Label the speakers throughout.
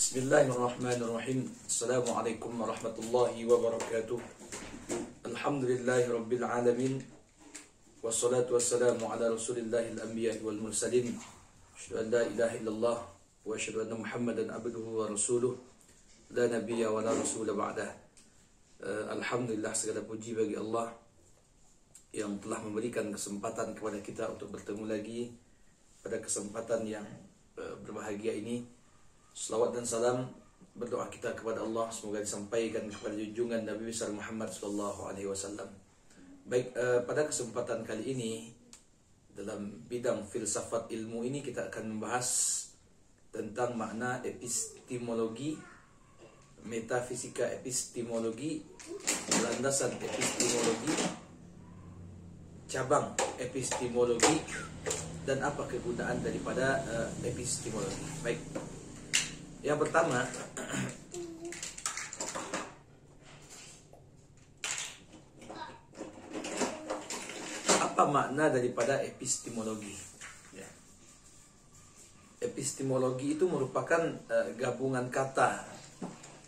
Speaker 1: Bismillahirrahmanirrahim. Assalamualaikum warahmatullahi wabarakatuh. Alhamdulillahi rabbil alamin. Wassalatu wassalamu ala rasulillahil anbiya'i wal mursalin. Asyhadu an la ilaha illallah wa asyhadu anna Muhammadan abduhu wa rasuluh. La nabiyya wa la rasula ba'dah. Alhamdulillah, segala puji bagi Allah yang telah memberikan kesempatan kepada kita untuk bertemu lagi pada kesempatan yang berbahagia ini. Selawat dan salam berdoa kita kepada Allah semoga disampaikan kepada junjungan Nabi besar Muhammad SAW. Baik, pada kesempatan kali ini dalam bidang filsafat ilmu ini kita akan membahas tentang makna epistemologi, metafisika epistemologi, landasan epistemologi, cabang epistemologi, dan apa kegunaan daripada epistemologi. Baik. Yang pertama, apa makna daripada epistemologi? Ya. Epistemologi itu merupakan gabungan kata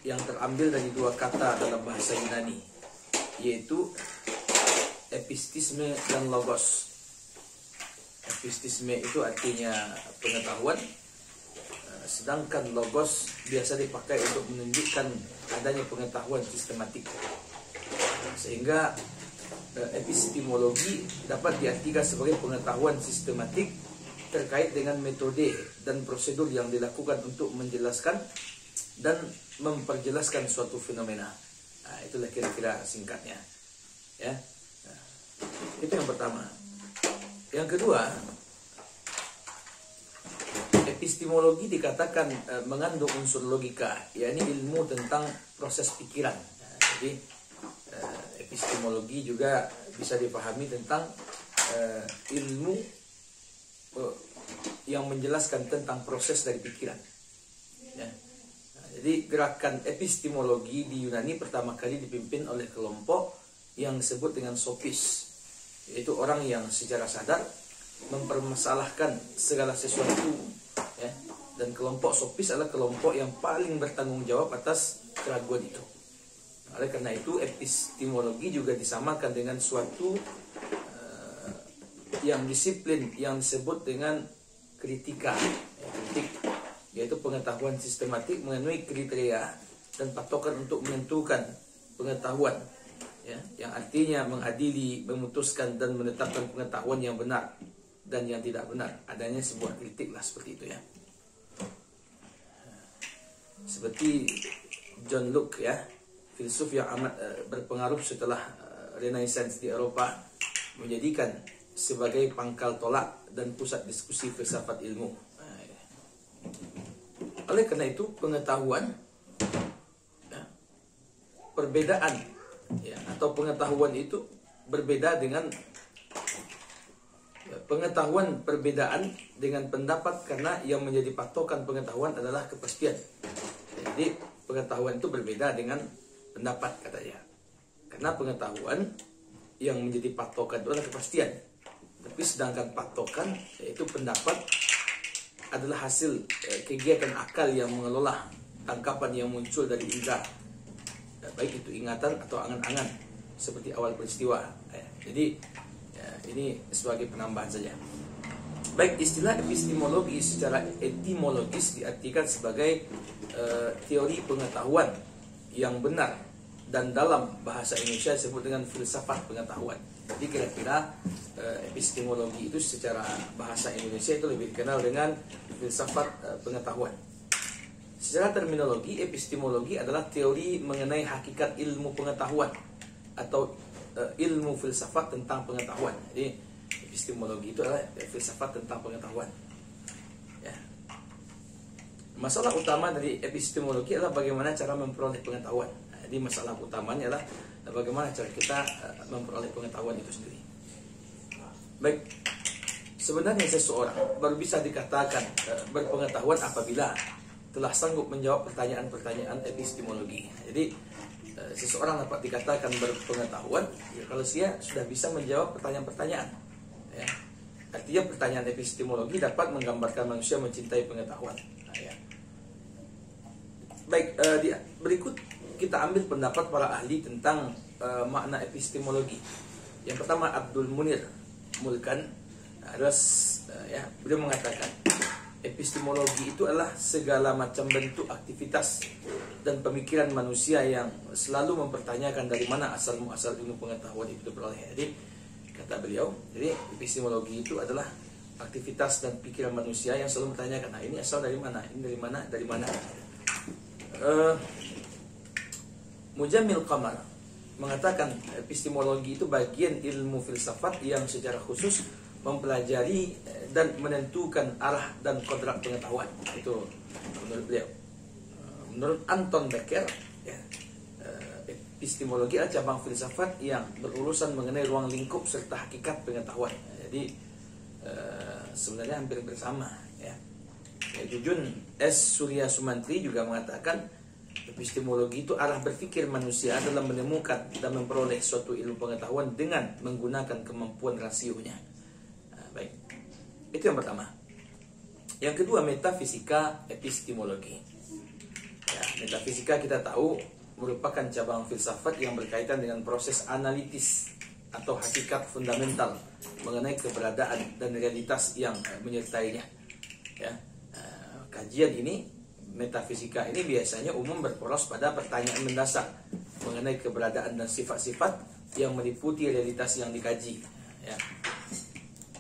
Speaker 1: yang terambil dari dua kata dalam bahasa Yunani, yaitu epistisme dan logos. Epistisme itu artinya pengetahuan, sedangkan logos biasa dipakai untuk menunjukkan adanya pengetahuan sistematik. Sehingga epistemologi dapat diartikan sebagai pengetahuan sistematik terkait dengan metode dan prosedur yang dilakukan untuk menjelaskan dan memperjelaskan suatu fenomena. Nah, itulah kira-kira singkatnya. Ya. Nah, itu yang pertama. Yang kedua, epistemologi dikatakan mengandung unsur logika, yakni ilmu tentang proses pikiran. Nah, jadi epistemologi juga bisa dipahami tentang ilmu yang menjelaskan tentang proses dari pikiran. Ya. Nah, jadi gerakan epistemologi di Yunani pertama kali dipimpin oleh kelompok yang disebut dengan sofis, yaitu orang yang secara sadar mempermasalahkan segala sesuatu. Ya, dan kelompok sofis adalah kelompok yang paling bertanggung jawab atas keraguan itu. Oleh karena itu epistemologi juga disamakan dengan suatu yang disiplin yang disebut dengan kritika, kritik, yaitu pengetahuan sistematik memenuhi kriteria dan patokan untuk menentukan pengetahuan, ya, yang artinya mengadili, memutuskan dan menetapkan pengetahuan yang benar dan yang tidak benar. Adanya sebuah kritik lah seperti itu, ya. Seperti John Locke, ya, filsuf yang amat berpengaruh setelah Renaissance di Eropa, menjadikan sebagai pangkal tolak dan pusat diskusi filsafat ilmu. Oleh karena itu pengetahuan, ya, perbedaan, ya, atau pengetahuan itu berbeda dengan pengetahuan perbedaan dengan pendapat, karena yang menjadi patokan pengetahuan adalah kepastian. Jadi pengetahuan itu berbeda dengan pendapat, katanya. Karena pengetahuan yang menjadi patokan itu adalah kepastian. Tapi sedangkan patokan, yaitu pendapat, adalah hasil kegiatan akal yang mengelola tangkapan yang muncul dari indera, baik itu ingatan atau angan-angan, seperti awal peristiwa. Jadi ini sebagai penambahan saja. Baik, istilah epistemologi secara etimologis diartikan sebagai teori pengetahuan yang benar, dan dalam bahasa Indonesia disebut dengan filsafat pengetahuan. Jadi kira-kira epistemologi itu secara bahasa Indonesia itu lebih dikenal dengan filsafat pengetahuan. Secara terminologi, epistemologi adalah teori mengenai hakikat ilmu pengetahuan atau ilmu filsafat tentang pengetahuan. Jadi epistemologi itu adalah filsafat tentang pengetahuan. Ya. Masalah utama dari epistemologi adalah bagaimana cara memperoleh pengetahuan. Nah, jadi masalah utamanya adalah bagaimana cara kita memperoleh pengetahuan itu sendiri. Baik, sebenarnya seseorang baru bisa dikatakan berpengetahuan apabila telah sanggup menjawab pertanyaan-pertanyaan epistemologi. Jadi seseorang dapat dikatakan berpengetahuan ya kalau dia sudah bisa menjawab pertanyaan-pertanyaan. Ya. Artinya pertanyaan epistemologi dapat menggambarkan manusia mencintai pengetahuan. Nah, ya. Baik, berikut kita ambil pendapat para ahli tentang makna epistemologi. Yang pertama, Abdul Munir Mulkan adalah beliau mengatakan epistemologi itu adalah segala macam bentuk aktivitas dan pemikiran manusia yang selalu mempertanyakan dari mana asal muasal ilmu pengetahuan itu diperoleh. Jadi kata beliau, jadi epistemologi itu adalah aktivitas dan pikiran manusia yang selalu bertanyakan, nah ini asal dari mana, ini dari mana, dari mana. Mujamil Qamar mengatakan epistemologi itu bagian ilmu filsafat yang secara khusus mempelajari dan menentukan arah dan kodrat pengetahuan. Itu menurut beliau. Menurut Anton Becker, epistemologi adalah cabang filsafat yang berurusan mengenai ruang lingkup serta hakikat pengetahuan. Jadi sebenarnya hampir bersama. Jujun S. Surya Sumantri juga mengatakan epistemologi itu arah berpikir manusia dalam menemukan dan memperoleh suatu ilmu pengetahuan dengan menggunakan kemampuan rasionya. Baik, itu yang pertama. Yang kedua, metafisika epistemologi. Metafisika kita tahu merupakan cabang filsafat yang berkaitan dengan proses analitis atau hakikat fundamental mengenai keberadaan dan realitas yang menyertainya. Kajian ini, metafisika ini biasanya umum berporos pada pertanyaan mendasar mengenai keberadaan dan sifat-sifat yang meliputi realitas yang dikaji.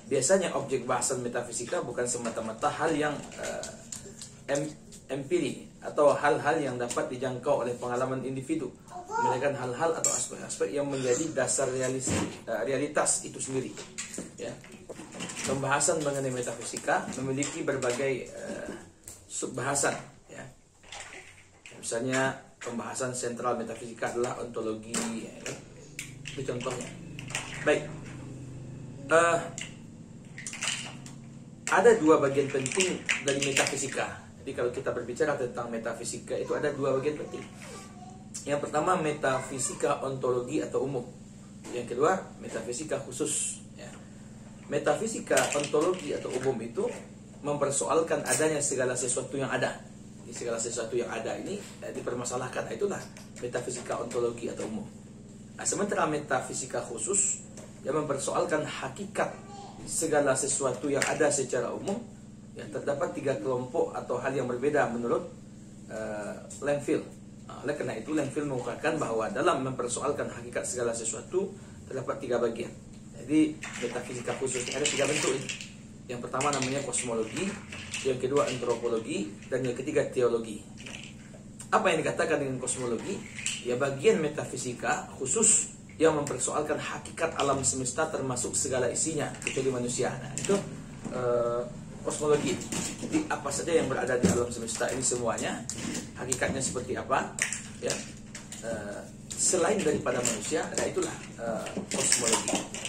Speaker 1: Biasanya objek bahasan metafisika bukan semata-mata hal yang empiri atau hal-hal yang dapat dijangkau oleh pengalaman individu, melainkan hal-hal atau aspek-aspek yang menjadi dasar realitas itu sendiri. Pembahasan mengenai metafisika memiliki berbagai subbahasan. Misalnya pembahasan sentral metafisika adalah ontologi. Itu contohnya. Baik. Ada dua bagian penting dari metafisika. Jadi kalau kita berbicara tentang metafisika itu ada dua bagian penting. Yang pertama, metafisika ontologi atau umum. Yang kedua, metafisika khusus. Metafisika ontologi atau umum itu mempersoalkan adanya segala sesuatu yang ada. Segala sesuatu yang ada ini dipermasalahkan. Itulah metafisika ontologi atau umum. Sementara metafisika khusus yang mempersoalkan hakikat segala sesuatu yang ada secara umum, yang terdapat tiga kelompok atau hal yang berbeda menurut Langfield. Oleh karena itu Langfield mengungkapkan bahwa dalam mempersoalkan hakikat segala sesuatu terdapat tiga bagian. Jadi metafisika khusus ada tiga bentuk ini. Yang pertama namanya kosmologi, yang kedua antropologi, dan yang ketiga teologi. Apa yang dikatakan dengan kosmologi? Ya bagian metafisika khusus yang mempersoalkan hakikat alam semesta termasuk segala isinya kecuali manusia. Nah, itu kosmologi. Jadi apa saja yang berada di alam semesta ini semuanya, hakikatnya seperti apa? Selain daripada manusia, nah itulah kosmologi.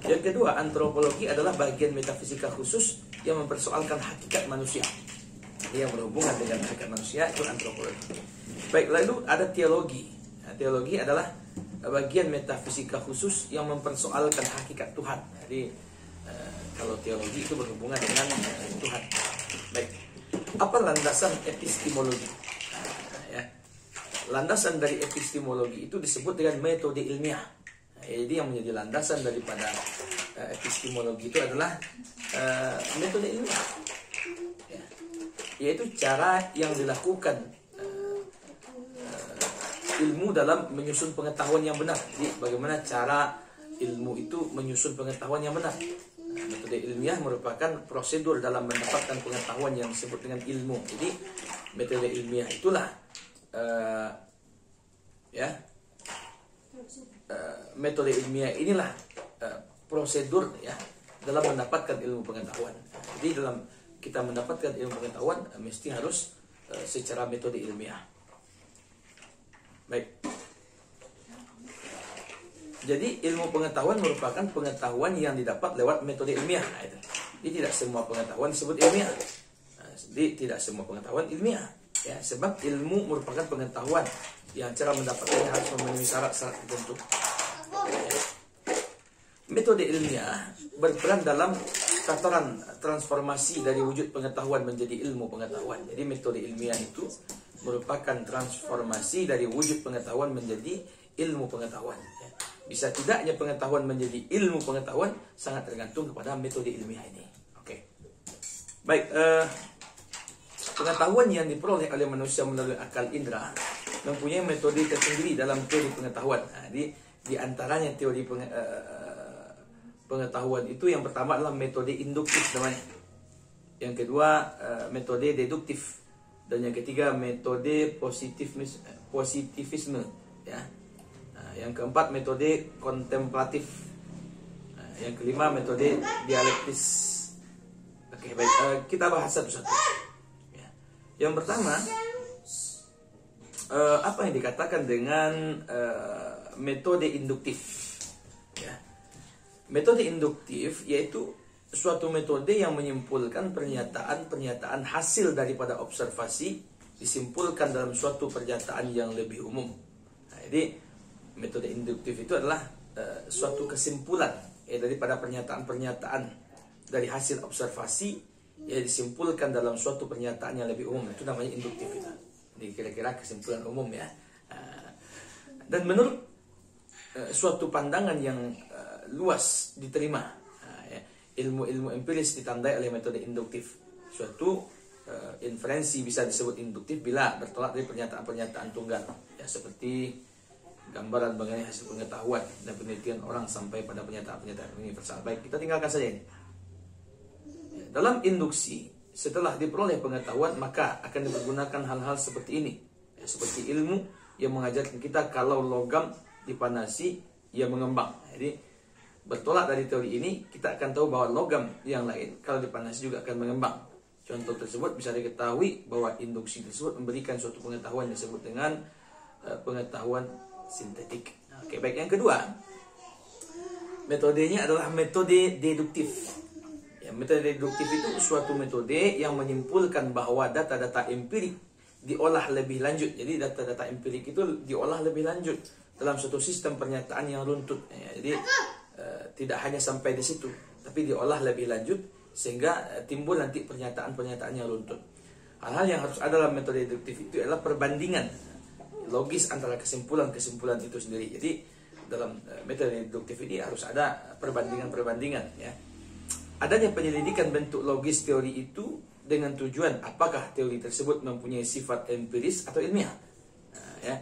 Speaker 1: Yang kedua, antropologi adalah bagian metafisika khusus yang mempersoalkan hakikat manusia. Yang berhubungan dengan hakikat manusia itu antropologi. Baik, lalu ada teologi. Nah, teologi adalah bagian metafisika khusus yang mempersoalkan hakikat Tuhan. Jadi kalau teologi itu berhubungan dengan Tuhan. Baik, apa landasan epistemologi? Landasan dari epistemologi itu disebut dengan metode ilmiah. Jadi yang menjadi landasan daripada epistemologi itu adalah metode ilmiah, yaitu cara yang dilakukan ilmu dalam menyusun pengetahuan yang benar. Jadi bagaimana cara ilmu itu menyusun pengetahuan yang benar. Metode ilmiah merupakan prosedur dalam mendapatkan pengetahuan yang disebut dengan ilmu. Jadi metode ilmiah itulah metode ilmiah inilah prosedur dalam mendapatkan ilmu pengetahuan. Jadi dalam kita mendapatkan ilmu pengetahuan mesti harus secara metode ilmiah. Baik. Jadi ilmu pengetahuan merupakan pengetahuan yang didapat lewat metode ilmiah. Nah, itu. Jadi tidak semua pengetahuan disebut ilmiah. Jadi tidak semua pengetahuan ilmiah. Sebab ilmu merupakan pengetahuan yang cara mendapatkannya harus memenuhi syarat-syarat tertentu. Metode ilmiah berperan dalam tataran transformasi dari wujud pengetahuan menjadi ilmu pengetahuan. Jadi metode ilmiah itu merupakan transformasi dari wujud pengetahuan menjadi ilmu pengetahuan. Ya. Bisa tidaknya pengetahuan menjadi ilmu pengetahuan sangat tergantung kepada metode ilmiah ini. Oke. Baik, pengetahuan yang diperoleh oleh manusia melalui akal indera mempunyai metode tersendiri dalam teori pengetahuan. Nah, di antaranya teori pengetahuan itu yang pertama adalah metode induktif namanya. Yang kedua metode deduktif, dan yang ketiga metode positivisme, ya. Nah, yang keempat metode kontemplatif. Nah, yang kelima metode dialektis. Oke, baik, kita bahas satu-satu. Ya. Yang pertama, apa yang dikatakan dengan metode induktif? Ya. Metode induktif yaitu suatu metode yang menyimpulkan pernyataan-pernyataan hasil daripada observasi disimpulkan dalam suatu pernyataan yang lebih umum. Nah, jadi metode induktif itu adalah suatu kesimpulan daripada pernyataan-pernyataan dari hasil observasi yang disimpulkan dalam suatu pernyataan yang lebih umum. Itu namanya induktif itu. Jadi kira-kira kesimpulan umum, ya. Dan menurut suatu pandangan yang luas diterima, ilmu-ilmu empiris ditandai oleh metode induktif. Suatu inferensi bisa disebut induktif bila bertolak dari pernyataan-pernyataan tunggal, ya, seperti gambaran mengenai hasil pengetahuan dan penelitian orang sampai pada pernyataan-pernyataan universal. Baik, kita tinggalkan saja ini. Dalam induksi, setelah diperoleh pengetahuan, maka akan dipergunakan hal-hal seperti ini, ya, seperti ilmu yang mengajarkan kita kalau logam dipanasi, ia mengembang. Jadi bertolak dari teori ini, kita akan tahu bahwa logam yang lain kalau dipanasi juga akan mengembang. Contoh tersebut bisa diketahui bahwa induksi tersebut memberikan suatu pengetahuan yang disebut dengan pengetahuan sintetik. Oke, baik, yang kedua, metodenya adalah metode deduktif. Ya, metode deduktif itu suatu metode yang menyimpulkan bahwa data-data empirik diolah lebih lanjut. Jadi data-data empirik itu diolah lebih lanjut dalam suatu sistem pernyataan yang runtut. Ya, jadi tidak hanya sampai di situ, tapi diolah lebih lanjut sehingga timbul nanti pernyataan-pernyataan yang runtut. Hal-hal yang harus ada dalam metode deduktif itu adalah perbandingan logis antara kesimpulan-kesimpulan itu sendiri. Jadi dalam metode deduktif ini harus ada perbandingan-perbandingan, ya. Adanya penyelidikan bentuk logis teori itu dengan tujuan apakah teori tersebut mempunyai sifat empiris atau ilmiah. Nah, ya.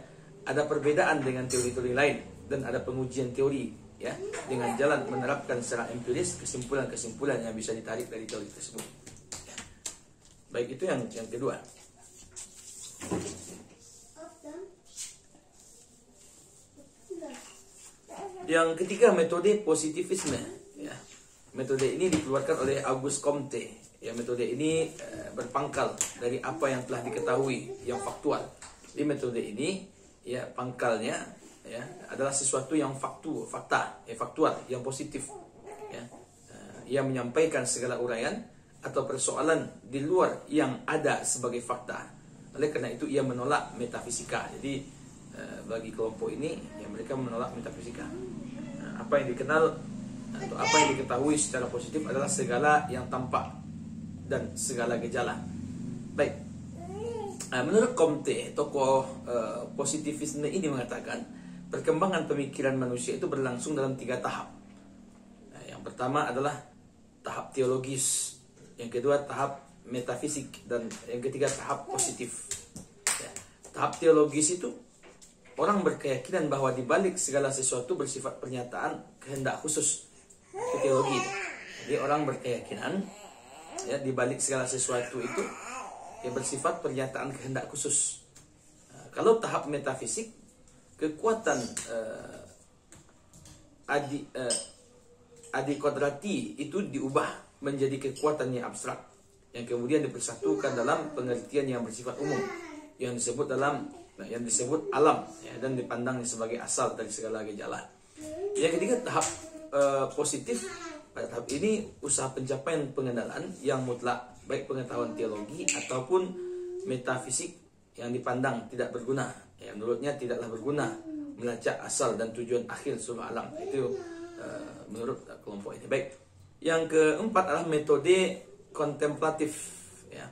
Speaker 1: Ada perbedaan dengan teori-teori lain dan ada pengujian teori, ya, dengan jalan menerapkan secara empiris kesimpulan-kesimpulan yang bisa ditarik dari teori tersebut. Ya. Baik, itu yang kedua. Yang ketiga, metode positivisme. Ya. Metode ini dikeluarkan oleh Auguste Comte. Ya, metode ini berpangkal dari apa yang telah diketahui yang faktual. Di metode ini, ya, pangkalnya, ya, adalah sesuatu yang faktual, yang positif. Ya. Ia menyampaikan segala uraian atau persoalan di luar yang ada sebagai fakta. Oleh karena itu ia menolak metafisika. Jadi bagi kelompok ini, ya, mereka menolak metafisika. Apa yang dikenal atau apa yang diketahui secara positif adalah segala yang tampak dan segala gejala. Baik, menurut Comte, tokoh positivisme ini mengatakan perkembangan pemikiran manusia itu berlangsung dalam 3 tahap. Yang pertama adalah tahap teologis, yang kedua tahap metafisik, dan yang ketiga tahap positif. Ya, tahap teologis itu orang berkeyakinan bahwa di balik segala sesuatu bersifat pernyataan kehendak khusus. Itu teologi. Jadi orang berkeyakinan, ya, di balik segala sesuatu itu yang bersifat pernyataan kehendak khusus. Kalau tahap metafisik, kekuatan adikodrati itu diubah menjadi kekuatan yang abstrak yang kemudian dipersatukan dalam pengertian yang bersifat umum yang disebut alam, ya, dan dipandang sebagai asal dari segala gejala. Yang ketiga, tahap positif. Pada tahap ini usaha pencapaian pengenalan yang mutlak, baik pengetahuan teologi ataupun metafisik yang dipandang tidak berguna. Ya, menurutnya tidaklah berguna melacak asal dan tujuan akhir seluruh alam. Itu menurut kelompok ini. Baik. Yang keempat adalah metode kontemplatif. Ya.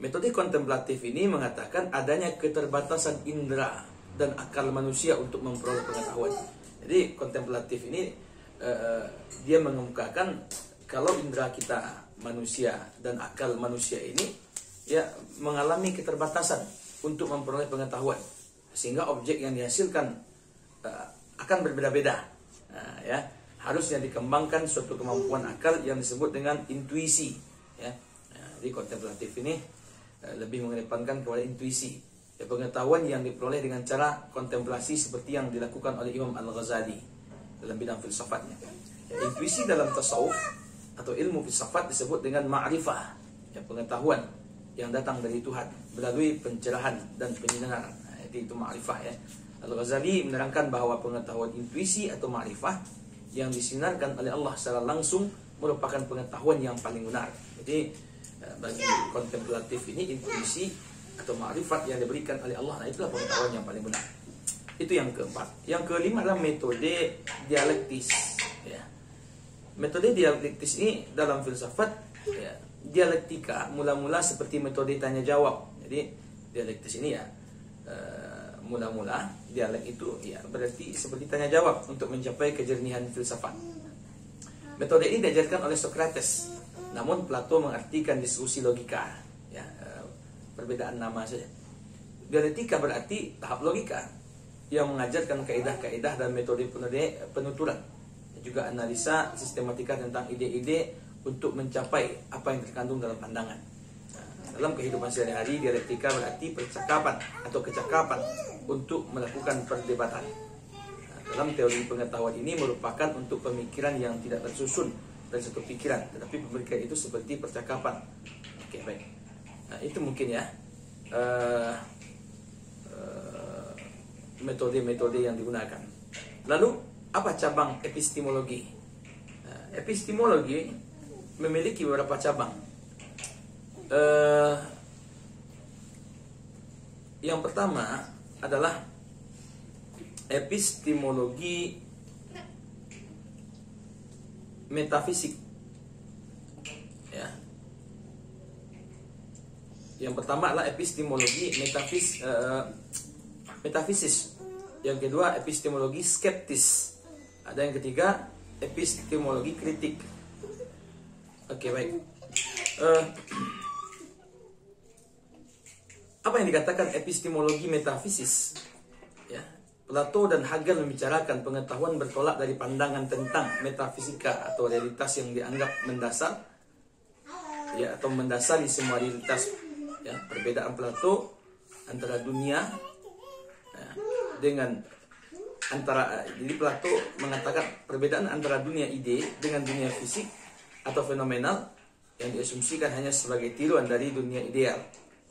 Speaker 1: Metode kontemplatif ini mengatakan adanya keterbatasan indera dan akal manusia untuk memperoleh pengetahuan. Jadi kontemplatif ini dia mengemukakan kalau indera kita manusia dan akal manusia ini ya mengalami keterbatasan untuk memperoleh pengetahuan, sehingga objek yang dihasilkan akan berbeda-beda. Ya, harusnya dikembangkan suatu kemampuan akal yang disebut dengan intuisi. Ya, jadi kontemplatif ini lebih mengedepankan kepada intuisi, ya, pengetahuan yang diperoleh dengan cara kontemplasi seperti yang dilakukan oleh Imam Al-Ghazali dalam bidang filsafatnya. Ya, intuisi dalam tasawuf atau ilmu filsafat disebut dengan ma'rifah, ya, pengetahuan yang datang dari Tuhan melalui pencerahan dan penyinaran. Jadi itu ma'rifah, ya. Al-Ghazali menerangkan bahwa pengetahuan intuisi atau ma'rifah yang disinarkan oleh Allah secara langsung merupakan pengetahuan yang paling benar. Jadi bagi kontemplatif ini intuisi atau ma'rifat yang diberikan oleh Allah, nah itulah pengetahuan yang paling benar. Itu yang keempat. Yang kelima adalah metode dialektis. Ya. Metode dialektis ini dalam filsafat, ya, dialektika mula-mula seperti metode tanya jawab. Jadi dialektis ini ya mula-mula dialek itu ya berarti seperti tanya jawab untuk mencapai kejernihan filsafat. Metode ini diajarkan oleh Socrates, namun Plato mengartikan diskusi logika, ya, perbedaan nama saja. Dialektika berarti tahap logika yang mengajarkan kaidah-kaidah dan metode penuturan, juga analisa sistematika tentang ide-ide untuk mencapai apa yang terkandung dalam pandangan. Dalam kehidupan sehari-hari, dialektika berarti percakapan atau kecakapan untuk melakukan perdebatan. Dalam teori pengetahuan ini merupakan untuk pemikiran yang tidak tersusun dari satu pikiran, tetapi pemikiran itu seperti percakapan. Oke, baik. Nah, itu mungkin ya metode-metode yang digunakan. Lalu, apa cabang epistemologi? Epistemologi memiliki beberapa cabang. Yang pertama adalah epistemologi metafisik. Ya. Yang pertama adalah epistemologi metafisis. Yang kedua epistemologi skeptis. Ada yang ketiga epistemologi kritik. Oke, baik. Apa yang dikatakan epistemologi metafisis? Ya, Plato dan Hegel membicarakan pengetahuan bertolak dari pandangan tentang metafisika atau realitas yang dianggap mendasar, ya, atau mendasari semua realitas. Ya, perbedaan Plato antara dunia, ya, dengan jadi Plato mengatakan perbedaan antara dunia ide dengan dunia fisik atau fenomenal yang diasumsikan hanya sebagai tiruan dari dunia ideal.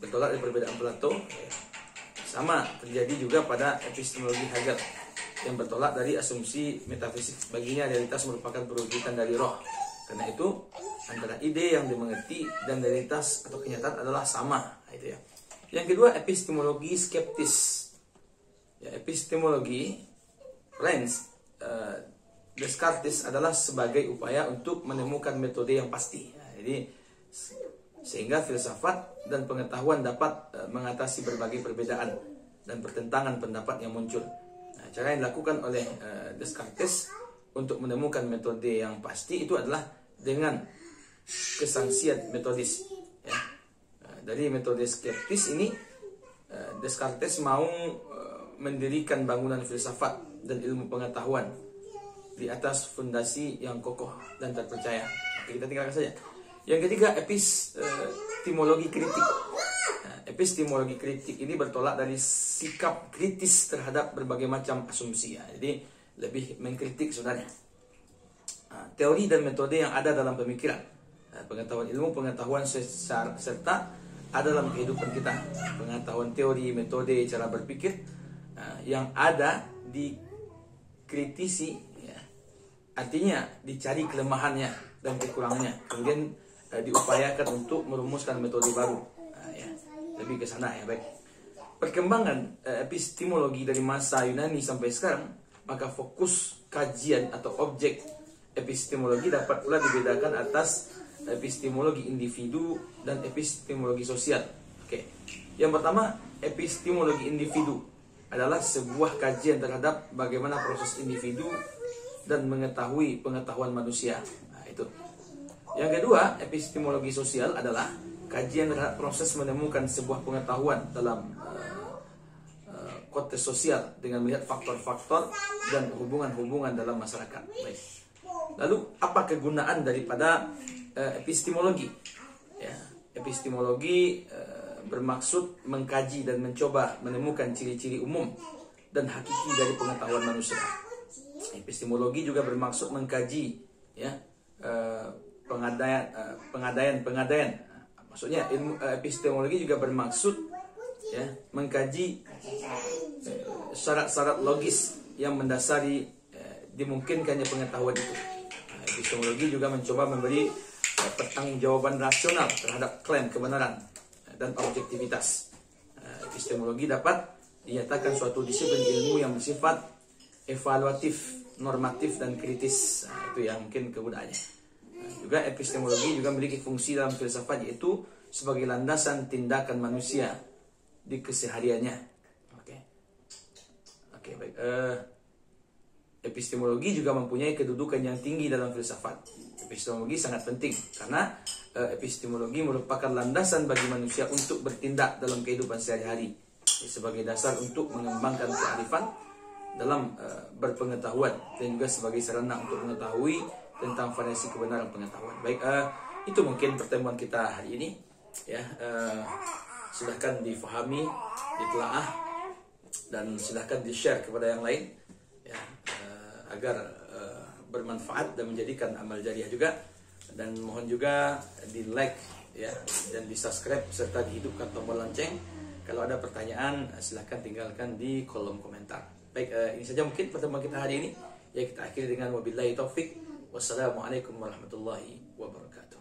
Speaker 1: Bertolak dari perbedaan Plato, ya. Sama terjadi juga pada epistemologi Hegel yang bertolak dari asumsi metafisik. Baginya realitas merupakan perwujudan dari roh. Karena itu antara ide yang dimengerti dan realitas atau kenyataan adalah sama. Itu ya. Yang kedua epistemologi skeptis. Ya, epistemologi Descartes adalah sebagai upaya untuk menemukan metode yang pasti. Ya, jadi sehingga filsafat dan pengetahuan dapat mengatasi berbagai perbedaan dan pertentangan pendapat yang muncul. Nah, cara yang dilakukan oleh Descartes untuk menemukan metode yang pasti itu adalah dengan kesangsian metodis. Ya. Dari metode skeptis ini, Descartes mau mendirikan bangunan filsafat dan ilmu pengetahuan di atas fondasi yang kokoh dan terpercaya. Oke, kita tinggalkan saja. Yang ketiga, epistemologi kritik. Nah, epistemologi kritik ini bertolak dari sikap kritis terhadap berbagai macam asumsi. Ya. Jadi lebih mengkritik sebenarnya teori dan metode yang ada dalam pemikiran, pengetahuan ilmu, pengetahuan serta ada dalam kehidupan kita. Pengetahuan teori, metode, cara berpikir yang ada dikritisi, ya. Artinya dicari kelemahannya dan kekurangannya, kemudian diupayakan untuk merumuskan metode baru. Ya, lebih ke sana, ya, baik. Perkembangan epistemologi dari masa Yunani sampai sekarang, maka fokus kajian atau objek epistemologi dapat pula dibedakan atas epistemologi individu dan epistemologi sosial. Oke. Yang pertama, epistemologi individu adalah sebuah kajian terhadap bagaimana proses individu dan mengetahui pengetahuan manusia. Nah, itu. Yang kedua, epistemologi sosial adalah kajian terhadap proses menemukan sebuah pengetahuan dalam konteks sosial dengan melihat faktor-faktor dan hubungan-hubungan dalam masyarakat. Baik. Lalu, apa kegunaan daripada epistemologi? Ya, epistemologi bermaksud mengkaji dan mencoba menemukan ciri-ciri umum dan hakiki dari pengetahuan manusia. Epistemologi juga bermaksud mengkaji ya pengadaian. Maksudnya epistemologi juga bermaksud ya mengkaji syarat-syarat logis yang mendasari dimungkinkannya pengetahuan itu. Epistemologi juga mencoba memberi pertanggungjawaban rasional terhadap klaim kebenaran dan objektivitas. Epistemologi dapat dinyatakan suatu disiplin ilmu yang bersifat evaluatif, normatif, dan kritis. Itu yang mungkin kegunaannya. Juga epistemologi juga memiliki fungsi dalam filsafat, yaitu sebagai landasan tindakan manusia di kesehariannya. Oke, baik. Epistemologi juga mempunyai kedudukan yang tinggi dalam filsafat. Epistemologi sangat penting karena epistemologi merupakan landasan bagi manusia untuk bertindak dalam kehidupan sehari-hari sebagai dasar untuk mengembangkan kearifan dalam berpengetahuan dan juga sebagai sarana untuk mengetahui tentang variasi kebenaran pengetahuan. Baik, itu mungkin pertemuan kita hari ini. Ya, silahkan difahami, ditelaah, dan silahkan di-share kepada yang lain. Ya, agar bermanfaat dan menjadikan amal jariah juga, dan mohon juga di like ya dan di subscribe serta dihidupkan tombol lonceng. Kalau ada pertanyaan silahkan tinggalkan di kolom komentar. Baik, ini saja mungkin pertemuan kita hari ini ya, kita akhiri dengan wabillahi taufik. Wassalamualaikum warahmatullahi wabarakatuh.